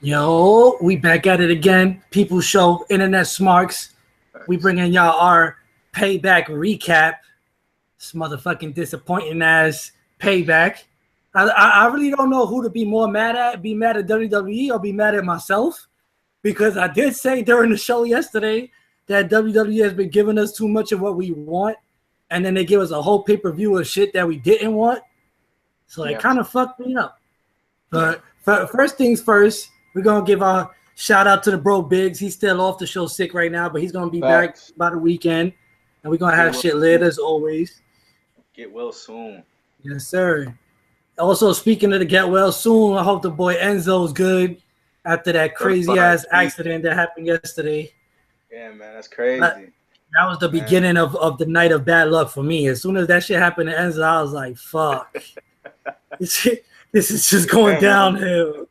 Yo, we back at it again. People Show, Internet Smarks. We bringing y'all our payback recap. This motherfucking disappointing ass payback. I really don't know who to be more mad at. Be mad at WWE or be mad at myself. Because I did say during the show yesterday that WWE has been giving us too much of what we want. And then they give us a whole pay-per-view of shit that we didn't want. So it kind of fucked me up. But first things first, we're going to give a shout out to the bro Biggs. He's still off the show sick right now, but he's going to be back by the weekend. And we're going to have shit lit as always. Get well soon. Yes, sir. Also, speaking of the get well soon, I hope the boy Enzo's good after that crazy-ass accident that happened yesterday. Yeah, man, that's crazy. That was the beginning of the night of bad luck for me. As soon as that shit happened to Enzo, I was like, fuck. This is just going downhill.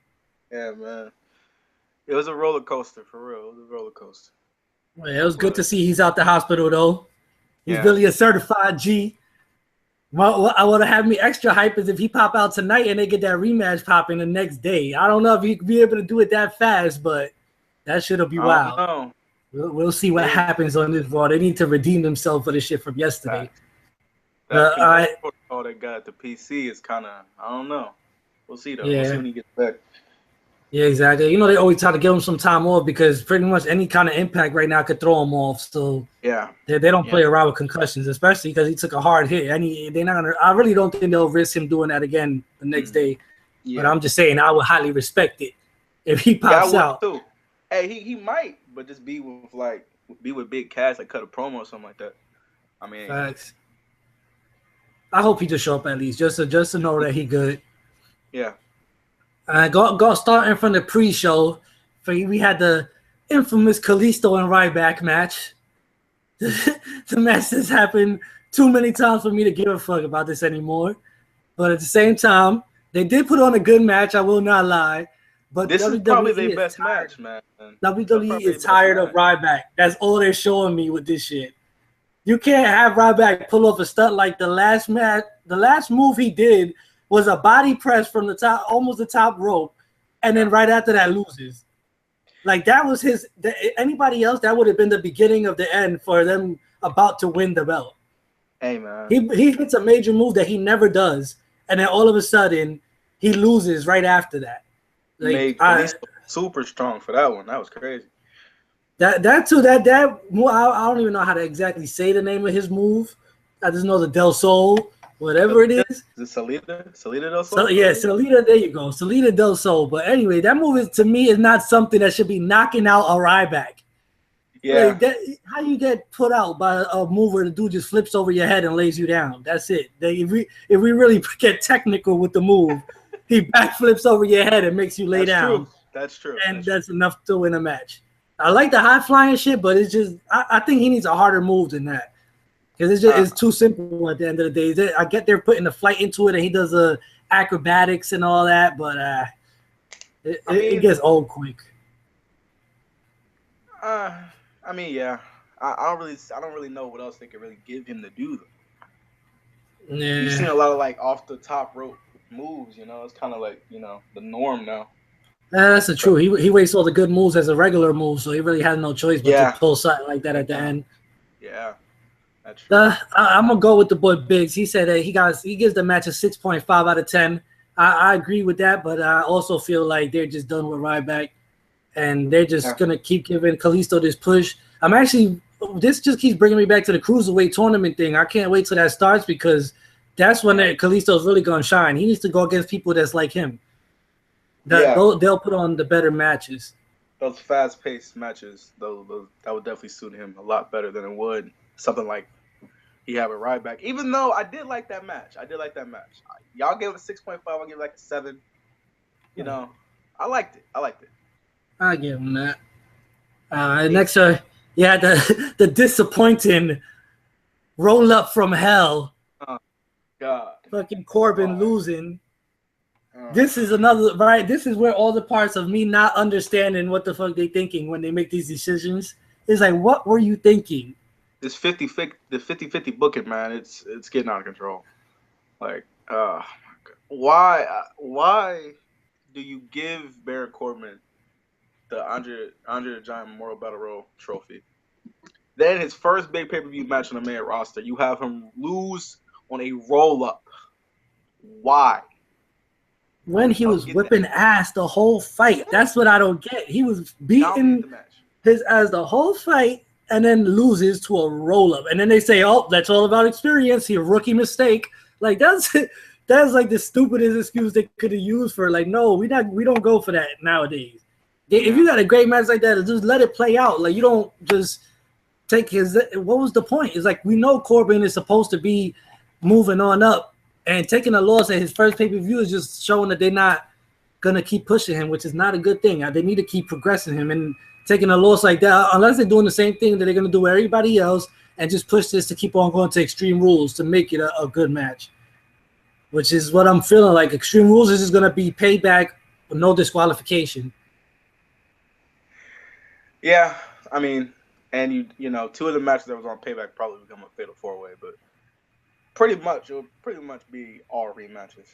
Yeah, man. It was a roller coaster, for real. It was a roller coaster. Well, it was good to see he's out the hospital, though. He's really a certified G. Well, I would have had me extra hype is if he pop out tonight and they get that rematch popping the next day. I don't know if he'd be able to do it that fast, but that shit'll be wild. We'll see what happens on this Raw. They need to redeem themselves for the shit from yesterday. That protocol they got at the PC is kind of, I don't know. We'll see, though. We'll see when he gets back. Yeah, exactly. You know, they always try to give him some time off because pretty much any kind of impact right now could throw him off. So they don't play around with concussions, especially because he took a hard hit. And they're not gonna. I really don't think they'll risk him doing that again the next day. Yeah. But I'm just saying, I would highly respect it if he pops out. Too. Hey, he might, but just be with big cats, like cut a promo or something like that. I mean, facts. I hope he just show up at least, just to know that he good. Yeah. Go starting from the pre-show. We had the infamous Kalisto and Ryback match. The match has happened too many times for me to give a fuck about this anymore. But at the same time, they did put on a good match. I will not lie. But this is probably their best match, man. WWE is tired of Ryback. That's all they're showing me with this shit. You can't have Ryback pull off a stunt like the last match. The last move he did was a body press from the top, almost the top rope, and then right after that loses. Like that was his. Anybody else, that would have been the beginning of the end for them about to win the belt. Hey man, he hits a major move that he never does, and then all of a sudden he loses right after that. Like, super strong for that one. That was crazy. That I don't even know how to exactly say the name of his move. I just know the Del Sol. Whatever it is. Is it Salida Del Sol? Salida, there you go. Salida Del Sol. But anyway, that move to me is not something that should be knocking out a Ryback. Yeah. Like how you get put out by a move where the dude just flips over your head and lays you down. That's it. If we really get technical with the move, he backflips over your head and makes you lay down. That's true. And that's enough to win a match. I like the high flying shit, but it's just I think he needs a harder move than that. Because it's too simple at the end of the day. I get they're putting the flight into it, and he does the acrobatics and all that, but it gets old quick. I mean, yeah. I don't really know what else they could really give him to do. Yeah. You've seen a lot of like off the top rope moves. You know, it's kind of like the norm now. That's the truth. He wastes all the good moves as a regular move, so he really has no choice but to pull something like that at the end. Yeah. I'm gonna go with the boy Biggs. He said that he gives the match a 6.5 out of 10. I agree with that, but I also feel like they're just done with Ryback, and they're just gonna keep giving Kalisto this push. This just keeps bringing me back to the cruiserweight tournament thing. I can't wait till that starts because that's when Kalisto's really gonna shine. He needs to go against people that's like him. They'll put on the better matches. Those fast-paced matches, those that would definitely suit him a lot better than it would something like he had with Ryback. Even though I did like that match. Y'all gave it a 6.5. I'll give it like a 7. You know, I liked it. I give him that. Next, the disappointing roll up from hell. Oh, God. Fucking Corbin losing. This is another, right? This is where all the parts of me not understanding what the fuck they thinking when they make these decisions. It's like, what were you thinking? This 50-50 booking, man, it's getting out of control. Like, why do you give Baron Corbin the Andre the Giant Memorial Battle Royal trophy. Then his first big pay-per-view match on the main roster, you have him lose on a roll-up. Why? When he was whipping ass the whole fight. That's what I don't get. He was beating his ass the whole fight and then loses to a roll-up. And then they say, oh, that's all about experience. He a rookie mistake. Like, that's like the stupidest excuse they could have used for, like, no, we don't go for that nowadays. If you got a great match like that, just let it play out. Like, you don't just take his – what was the point? It's like we know Corbin is supposed to be moving on up. And taking a loss at his first pay-per-view is just showing that they're not going to keep pushing him, which is not a good thing. They need to keep progressing him. And taking a loss like that, unless they're doing the same thing that they're going to do with everybody else and just push this to keep on going to Extreme Rules to make it a good match, which is what I'm feeling like. Extreme Rules is just going to be Payback with no disqualification. Yeah, I mean, and you know, two of the matches that was on Payback probably become a fatal four-way, but it'll pretty much be all rematches.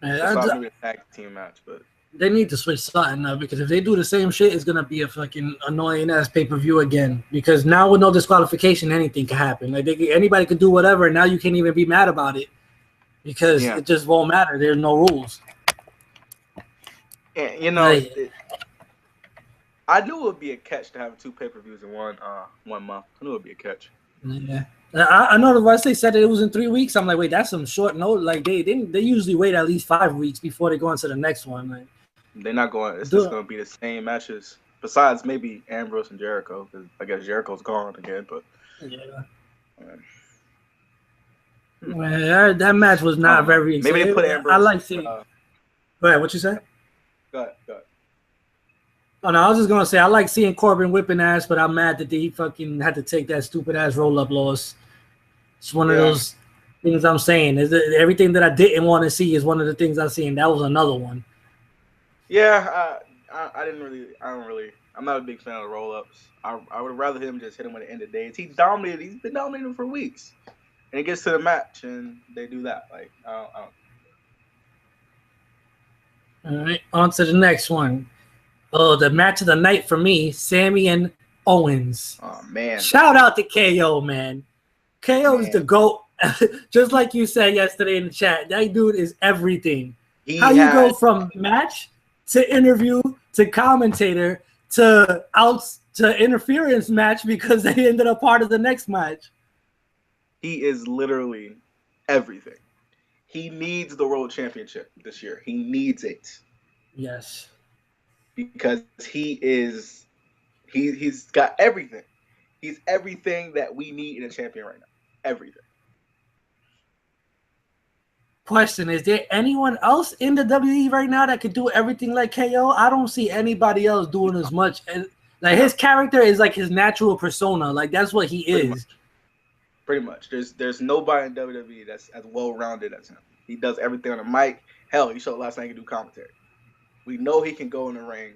Maybe a tag team match, but they need to switch something up, because if they do the same shit, it's gonna be a fucking annoying ass pay-per-view again. Because now with no disqualification, anything can happen. Like anybody can do whatever, and now you can't even be mad about it because it just won't matter. There's no rules. And you know, I knew it would be a catch to have two pay-per-views in one month. I knew it would be a catch. Yeah. I know once they said that it was in 3 weeks, I'm like, wait, that's some short note. Like they usually wait at least 5 weeks before they go into the next one. Like they're not going. It's just going to be the same matches. Besides maybe Ambrose and Jericho, because I guess Jericho's gone again. But that match was not very. Maybe they put Ambrose. I like seeing. Go ahead. What you say? Go ahead. Oh no, I was just gonna say I like seeing Corbin whipping ass, but I'm mad that he fucking had to take that stupid ass roll up loss. It's one of those things I'm saying. Is everything that I didn't want to see is one of the things I see, and that was another one. Yeah, I'm not a big fan of roll ups. I would rather him just hit him at the end of days. He's been dominating for weeks, and it gets to the match and they do that. Like I don't. All right, on to the next one. Oh, the match of the night for me, Sammy and Owens. Oh, man. Shout out to KO, man. KO is the GOAT. Just like you said yesterday in the chat, that dude is everything. You go from match to interview to commentator to interference match because they ended up part of the next match. He is literally everything. He needs the World Championship this year. He needs it. Yes. Because he's got everything. He's everything that we need in a champion right now. Everything. Question, is there anyone else in the WWE right now that could do everything like KO? I don't see anybody else doing as much. Like his character is like his natural persona. Like that's what he is. Pretty much. There's nobody in WWE that's as well-rounded as him. He does everything on the mic. Hell, he showed last night he can do commentary. We know he can go in the ring.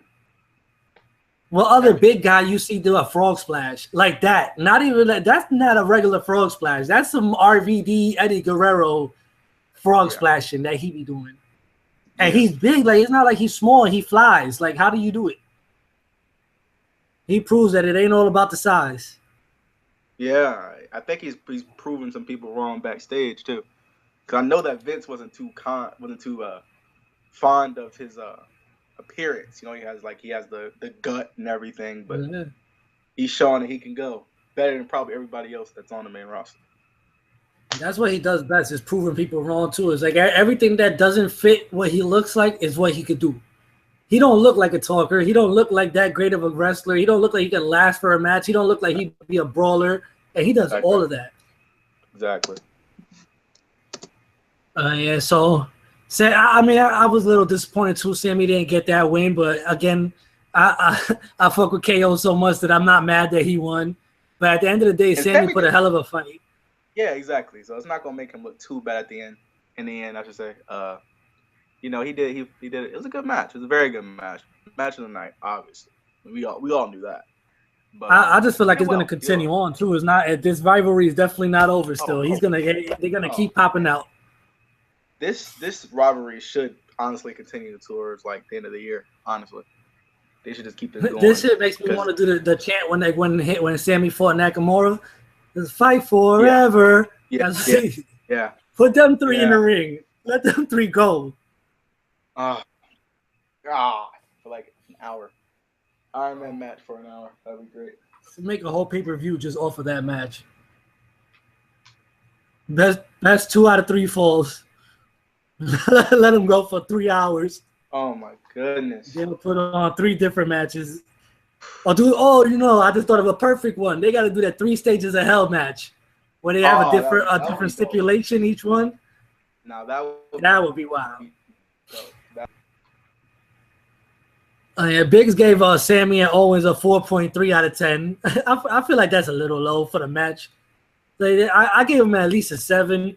Well, other big guy you see do a frog splash like that. Not even that. That's not a regular frog splash. That's some RVD Eddie Guerrero frog splashing that he be doing. And he's big. Like it's not like he's small. He flies. Like how do you do it? He proves that it ain't all about the size. Yeah, I think he's proven some people wrong backstage too. Because I know that Vince wasn't too fond of his appearance. You know, he has the gut and everything, but he's showing that he can go better than probably everybody else that's on the main roster. That's what he does best, is proving people wrong too. It's like everything that doesn't fit what he looks like is what he could do. He don't look like a talker. He don't look like that great of a wrestler. He don't look like he can last for a match. He don't look like he'd be a brawler, and he does all of that. Exactly. So I mean, I was a little disappointed too. Sammy didn't get that win, but again, I fuck with KO so much that I'm not mad that he won. But at the end of the day, Sammy put a hell of a fight. Yeah, exactly. So it's not gonna make him look too bad at the end. In the end, I should say. You know, he did it. It was a good match. It was a very good match. Match of the night, obviously. We all knew that. But I just feel like it's gonna continue on too. It's not. This rivalry is definitely not over. Still, they're gonna keep popping out. This rivalry should honestly continue towards like the end of the year. Honestly, They should just keep this going. This shit makes me want to do the chant when Sammy fought Nakamura. Let's fight forever. Yeah. Put them three in the ring. Let them three go. For like an hour. Iron Man match for an hour. That'd be great. So make a whole pay-per-view just off of that match. Best 2 out of 3 falls. Let them go for 3 hours. Oh my goodness. They'll put on 3 different matches. I just thought of a perfect one. They got to do that 3 stages of hell match, where they have a different stipulation each one. Now that would be wild. Biggs gave Sammy and Owens a 4.3 out of 10. I feel like that's a little low for the match. I gave him at least a 7.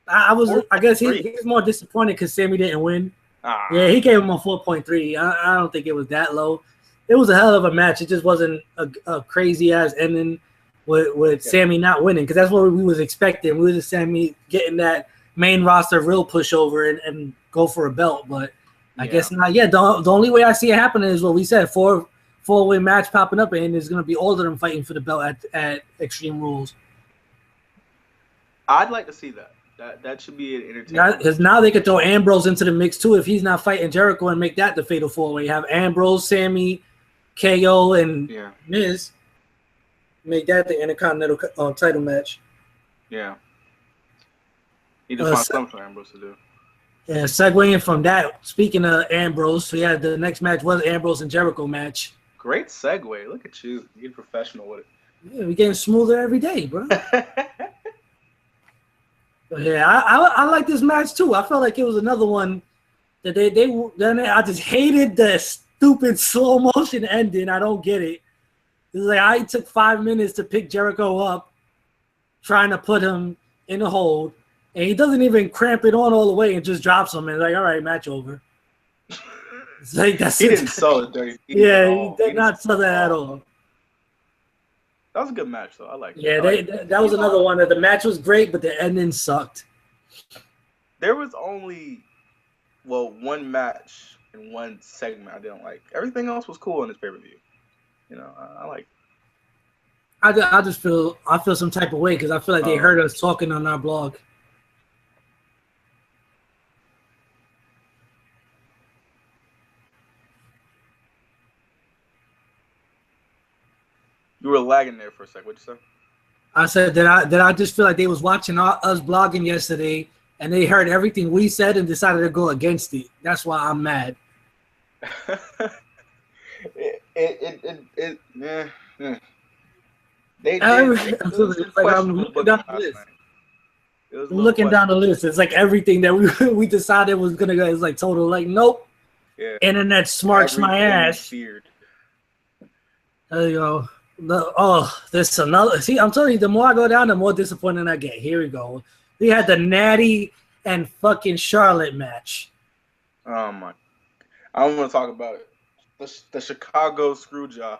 I guess he's more disappointed because Sammy didn't win. Yeah, he gave him a 4.3. I don't think it was that low. It was a hell of a match. It just wasn't a crazy ass ending with Sammy not winning, because that's what we was expecting. We was Sammy getting that main roster real pushover and go for a belt, but I guess not. Yeah, the only way I see it happening is what we said: 4-way match popping up, and there's gonna be all of them fighting for the belt at Extreme Rules. I'd like to see that. That should be an entertaining. Because now they could throw Ambrose into the mix too if he's not fighting Jericho, and make that the fatal 4-way. Have Ambrose, Sammy, KO, and Miz. Make that the Intercontinental title match. Yeah. Need to find something for Ambrose to do. Yeah, segueing from that, speaking of Ambrose, so yeah, the next match was Ambrose and Jericho match. Great segue. Look at you. You're professional with it. Yeah, we're getting smoother every day, bro. But yeah, I like this match too. I felt like it was another one that I just hated the stupid slow motion ending. I don't get it. It was like I took 5 minutes to pick Jericho up, trying to put him in a hold. And he doesn't even cramp it on all the way and just drops him and like, all right, match over. It's like he didn't sell it dirty. He did not sell that at all. That was a good match, though. I like it. Yeah, that was another one that the match was great, but the ending sucked. There was only, one match and one segment I didn't like. Everything else was cool in this pay-per-view. I like it. I feel some type of way because I feel like they heard us talking on our blog. You were lagging there for a sec. What'd you say? I said that I just feel like they was watching us blogging yesterday, and they heard everything we said and decided to go against it. That's why I'm mad. I'm looking down the list. It's like everything that we decided was gonna go is like total like nope. Yeah. Internet smarks my ass. Feared. There you go. There's another. See, I'm telling you, the more I go down, the more disappointed I get. Here we go. We had the Natty and fucking Charlotte match. Oh my! I don't want to talk about it. The Chicago screw job.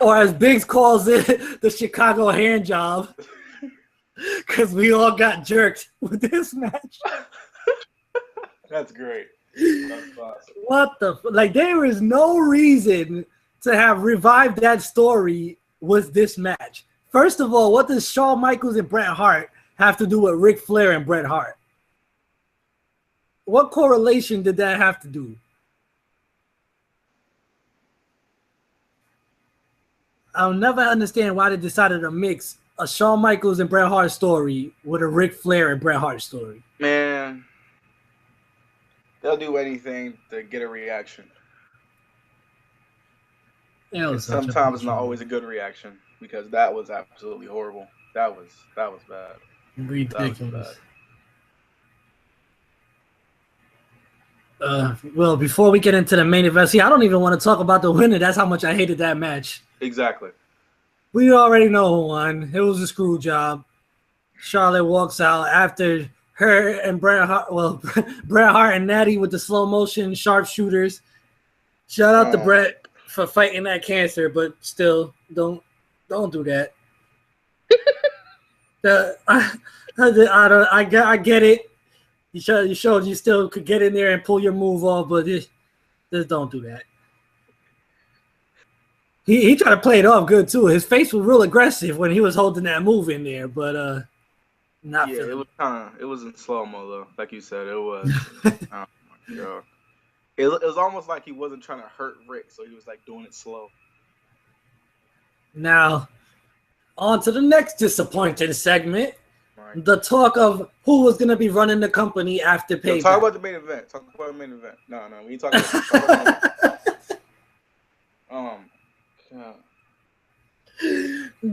Or as Biggs calls it, the Chicago hand job. Because we all got jerked with this match. That's great. That's awesome. What the? Like, there is no reason to have revived that story with this match. First of all, what does Shawn Michaels and Bret Hart have to do with Ric Flair and Bret Hart? What correlation did that have to do? I'll never understand why they decided to mix a Shawn Michaels and Bret Hart story with a Ric Flair and Bret Hart story. Man, they'll do anything to get a reaction. Sometimes it's not always a good reaction because that was absolutely horrible. That was bad. Ridiculous. Well, before we get into the main event, see, I don't even want to talk about the winner. That's how much I hated that match. Exactly. We already know who won. It was a screw job. Charlotte walks out after her and Bret Hart. Well, Bret Hart and Natty with the slow motion sharpshooters. Shout out to Bret for fighting that cancer, but still, don't do that. I get it. You showed you still could get in there and pull your move off, but just don't do that. He tried to play it off good too. His face was real aggressive when he was holding that move in there, but not. Yeah, it was it was in slow mo though. Like you said, it was. Oh my god. It was almost like he wasn't trying to hurt Rick, so he was like doing it slow. Now, on to the next disappointing segment. Right. The talk of who was going to be running the company after PayBack. Talk about the main event. Talk about the main event. No, we talk about God.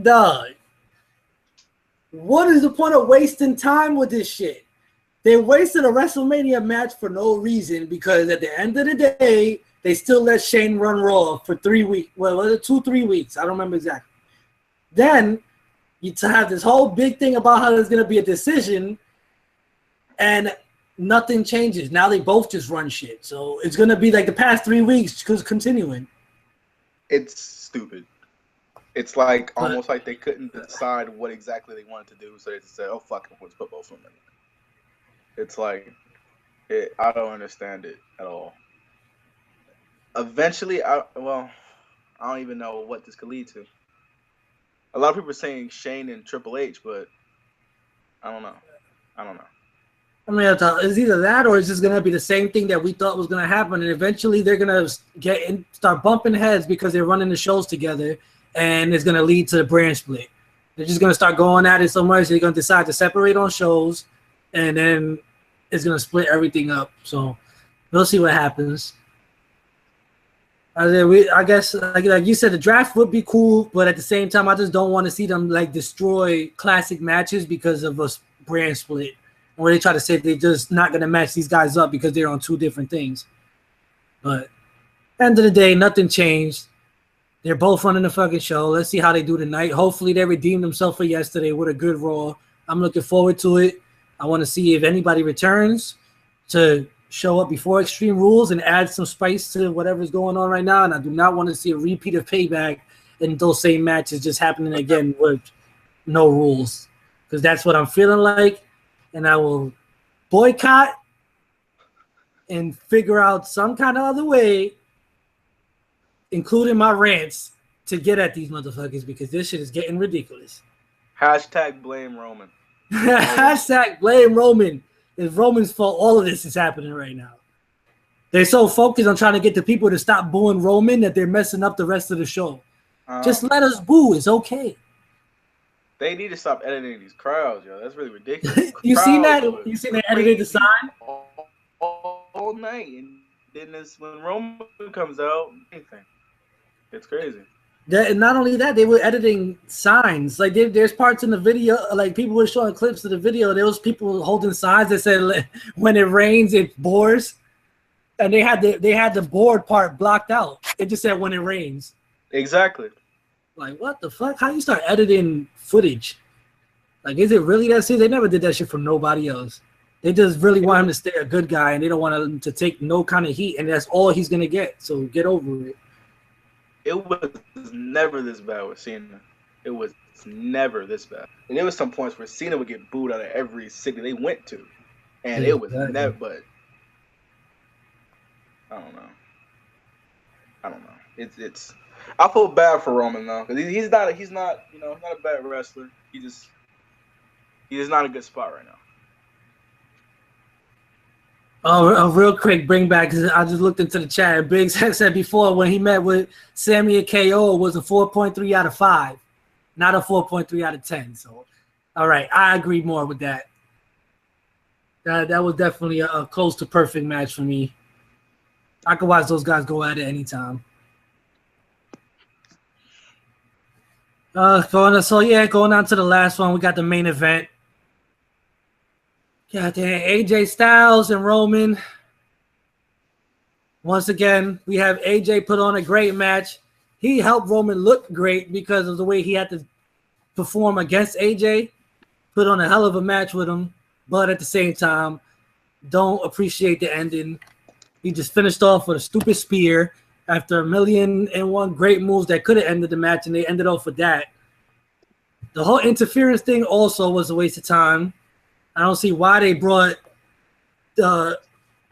Dog. What is the point of wasting time with this shit? They wasted a WrestleMania match for no reason because at the end of the day, they still let Shane run Raw for 3 weeks. Well, was it 2-3 weeks? I don't remember exactly. Then you have this whole big thing about how there's going to be a decision and nothing changes. Now they both just run shit. So it's going to be like the past 3 weeks because continuing. It's stupid. It's like almost like they couldn't decide what exactly they wanted to do. So they just said, oh, fuck it, let's put both of them in. It's like, I don't understand it at all. Eventually, I don't even know what this could lead to. A lot of people are saying Shane and Triple H, but I don't know. I mean, it's either that or it's just going to be the same thing that we thought was going to happen. And eventually they're going to start bumping heads because they're running the shows together, and it's going to lead to the brand split. They're just going to start going at it so much they're going to decide to separate on shows, and then it's going to split everything up. So we'll see what happens. I guess, like you said, the draft would be cool, but at the same time, I just don't want to see them like destroy classic matches because of a brand split, where they try to say they're just not going to match these guys up because they're on two different things. But at the end of the day, nothing changed. They're both running the fucking show. Let's see how they do tonight. Hopefully, they redeem themselves for yesterday with a good Raw. I'm looking forward to it. I want to see if anybody returns to show up before Extreme Rules and add some spice to whatever's going on right now. And I do not want to see a repeat of PayBack and those same matches just happening again with no rules, because that's what I'm feeling like. And I will boycott and figure out some kind of other way, including my rants, to get at these motherfuckers, because this shit is getting ridiculous. Hashtag blame Roman. Hashtag blame Roman. It's Roman's fault all of this is happening right now. They're so focused on trying to get the people to stop booing Roman that they're messing up the rest of the show. Just let us boo. It's okay. They need to stop editing these crowds, yo. That's really ridiculous. You seen that? You seen they edited the sign? All night. And then when Roman comes out, anything. It's crazy. And not only that, they were editing signs. Like there's parts in the video, like people were showing clips of the video. There was people holding signs that said, "When it rains, it pours," and they had the board part blocked out. It just said, "When it rains." Exactly. Like, what the fuck? How you start editing footage? Like, is it really that serious? They never did that shit from nobody else. They just really want him to stay a good guy, and they don't want him to take no kind of heat, and that's all he's gonna get. So get over it. It was never this bad with Cena. It was never this bad. And there was some points where Cena would get booed out of every city they went to. And it was never, but I don't know. It's I feel bad for Roman though, because he's not a bad wrestler. He's just not a good spot right now. Oh, real quick, bring back, because I just looked into the chat. Biggs had said before when he met with Sammy and KO was a 4.3 out of 5, not a 4.3 out of 10. So, all right, I agree more with that. That was definitely a close to perfect match for me. I could watch those guys go at it anytime. Going on to the last one, we got the main event. Goddamn, AJ Styles and Roman. Once again, we have AJ put on a great match. He helped Roman look great because of the way he had to perform against AJ. Put on a hell of a match with him, but at the same time, don't appreciate the ending. He just finished off with a stupid spear after 1,000,001 great moves that could have ended the match, and they ended off with that. The whole interference thing also was a waste of time. I don't see why they brought the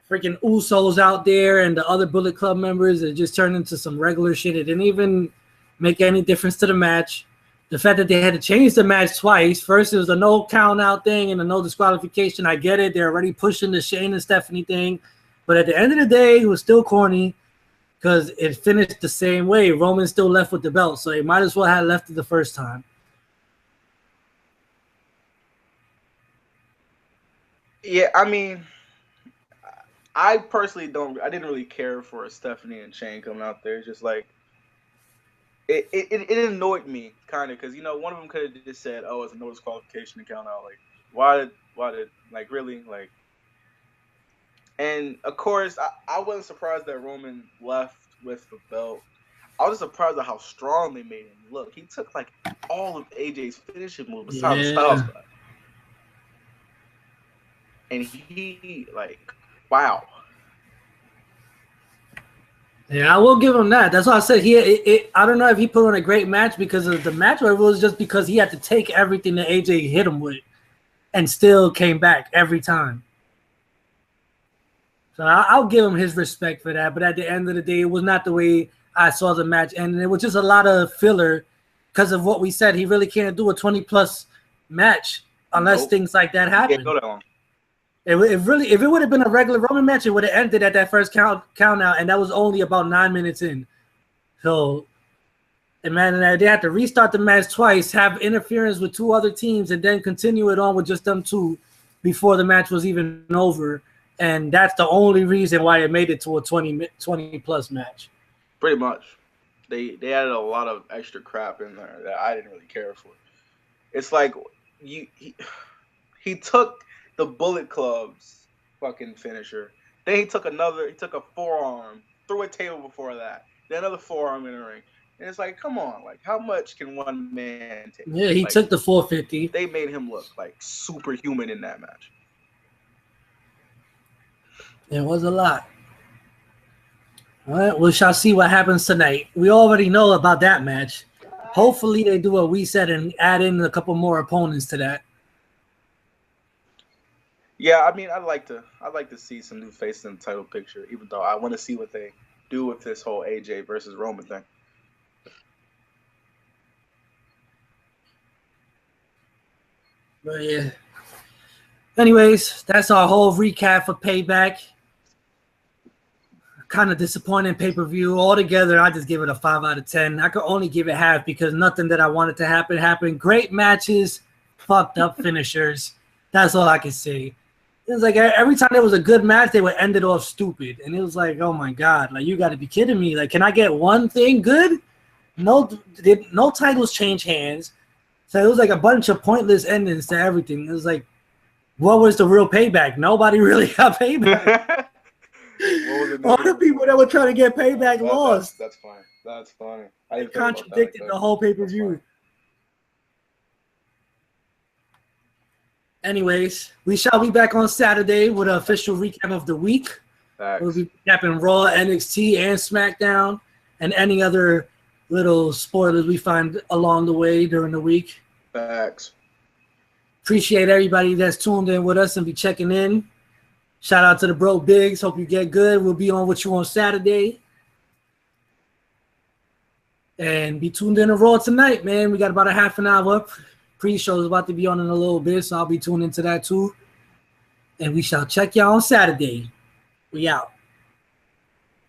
freaking Usos out there and the other Bullet Club members. It just turned into some regular shit. It didn't even make any difference to the match. The fact that they had to change the match twice. First, it was a no count out thing and a no disqualification. I get it. They're already pushing the Shane and Stephanie thing. But at the end of the day, it was still corny because it finished the same way. Roman still left with the belt, so they might as well have left it the first time. Yeah, I mean, I personally I didn't really care for Stephanie and Shane coming out there. It's just like, it annoyed me kind of because, you know, one of them could have just said, oh, it's a no disqualification to count out. Like, why did like, really? Like, and of course, I wasn't surprised that Roman left with the belt. I was just surprised at how strong they made him look. He took like all of AJ's finishing moves besides the Styles Clash. And he, like, wow. Yeah, I will give him that. That's why I said I don't know if he put on a great match because of the match, or it was just because he had to take everything that AJ hit him with and still came back every time. So I'll give him his respect for that. But at the end of the day, it was not the way I saw the match. And it was just a lot of filler because of what we said. He really can't do a 20-plus match unless things like that happen. Can't go that long. If it would have been a regular Roman match, it would have ended at that first count out, and that was only about 9 minutes in. So, and man, they had to restart the match twice, have interference with two other teams, and then continue it on with just them two before the match was even over. And that's the only reason why it made it to a 20-plus match. Pretty much. They added a lot of extra crap in there that I didn't really care for. It's like he took the Bullet Club's fucking finisher. Then he took a forearm, threw a table before that, then another forearm in the ring. And it's like, come on, like, how much can one man take? Yeah, he took the 450. They made him look like superhuman in that match. It was a lot. All right, we shall see what happens tonight. We already know about that match. Hopefully they do what we said and add in a couple more opponents to that. Yeah, I mean, I'd like to see some new faces in the title picture, even though I want to see what they do with this whole AJ versus Roman thing. But yeah. Anyways, that's our whole recap for Payback. Kind of disappointing pay-per-view. Altogether, I just give it a 5 out of 10. I could only give it half because nothing that I wanted to happen happened. Great matches, fucked up finishers. That's all I can say. It was like every time there was a good match, they would end it off stupid. And it was like, oh my God, like, you got to be kidding me. Like, can I get one thing good? No titles change hands. So it was like a bunch of pointless endings to everything. It was like, what was the real Payback? Nobody really got Payback. All the people that were trying to get Payback lost. That's fine. That's funny. It contradicted the whole pay-per-view. Anyways, we shall be back on Saturday with an official recap of the week. Facts. We'll be recapping Raw, NXT, and SmackDown, and any other little spoilers we find along the way during the week. Facts. Appreciate everybody that's tuned in with us and be checking in. Shout out to the Bro Bigs. Hope you get good. We'll be on with you on Saturday. And be tuned in to Raw tonight, man. We got about a half an hour up. Pre-show is about to be on in a little bit, so I'll be tuned into that too. And we shall check y'all on Saturday. We out.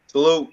Salute.